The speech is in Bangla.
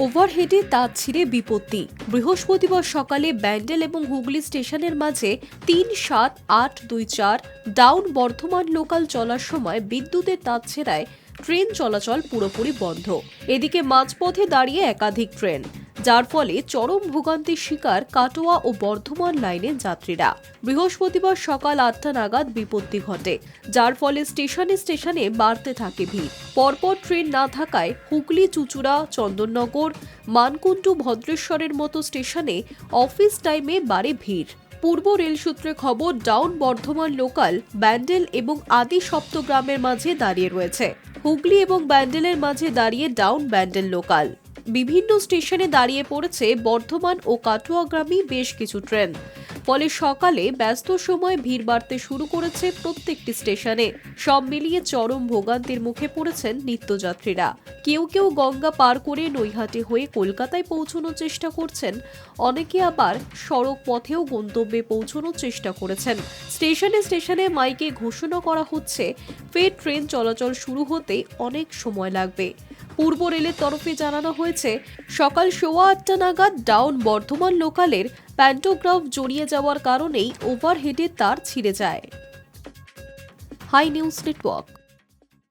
ওভারহেডে তার ছিঁড়ে বিপত্তি। বৃহস্পতিবার সকালে ব্যান্ডেল এবং হুগলি স্টেশনের মাঝে ৩-৭-৮-২-৪ ডাউন বর্ধমান লোকাল চলার সময় বিদ্যুতের তার ছেঁড়ায় ট্রেন চলাচল পুরোপুরি বন্ধ। এদিকে মাঝপথে দাঁড়িয়ে একাধিক ট্রেন, যার ফলে চরম ভোগান্তির শিকার কাটোয়া ও বর্ধমান লাইনের যাত্রীরা। বৃহস্পতিবার সকাল ৮টা নাগাদ বিপত্তি ঘটে, যার ফলে স্টেশনে স্টেশনে বাড়তে থাকে ভিড়। পরপর ট্রেন না থাকায় হুগলি, চুঁচুড়া, চন্দননগর, মানকুণ্ডু, ভদ্রেশ্বরের মতো স্টেশনে অফিস টাইমে বাড়ে ভিড়। পূর্ব রেল সূত্রে খবর, ডাউন বর্ধমান লোকাল ব্যান্ডেল এবং আদি সপ্তগ্রামের মাঝে দাঁড়িয়ে রয়েছে। হুগলি এবং ব্যান্ডেলের মাঝে দাঁড়িয়ে ডাউন ব্যান্ডেল লোকাল। বিভিন্ন স্টেশনে দাঁড়িয়ে পড়েছে বর্ধমান ও কাটোয়াগামী বেশ কিছু ট্রেন। ফলে সকালে ব্যস্ত সময় ভিড় বাড়তে শুরু করেছে প্রত্যেকটি স্টেশনে। সব মিলিয়ে চরম ভোগান্তির মুখে পড়েছেন নিত্যযাত্রীরা। কেউ কেউ গঙ্গা পার করে নৈহাটি হয়ে কলকাতায় পৌঁছানোর চেষ্টা করছেন, অনেকে আবার সড়ক পথেও গন্তব্যে পৌঁছানোর চেষ্টা করেছেন। স্টেশনে স্টেশনে মাইকে ঘোষণা করা হচ্ছে ফের ট্রেন চলাচল শুরু হতে অনেক সময় লাগবে। পূর্ব রেলের তরফে জানানো হয়েছে, সকাল 8:15 নাগাদ ডাউন বর্ধমান লোকালের প্যান্টোগ্রাফ জড়িয়ে যাওয়ার কারণেই ওভারহেডের তার ছিঁড়ে যায়। Hi news network.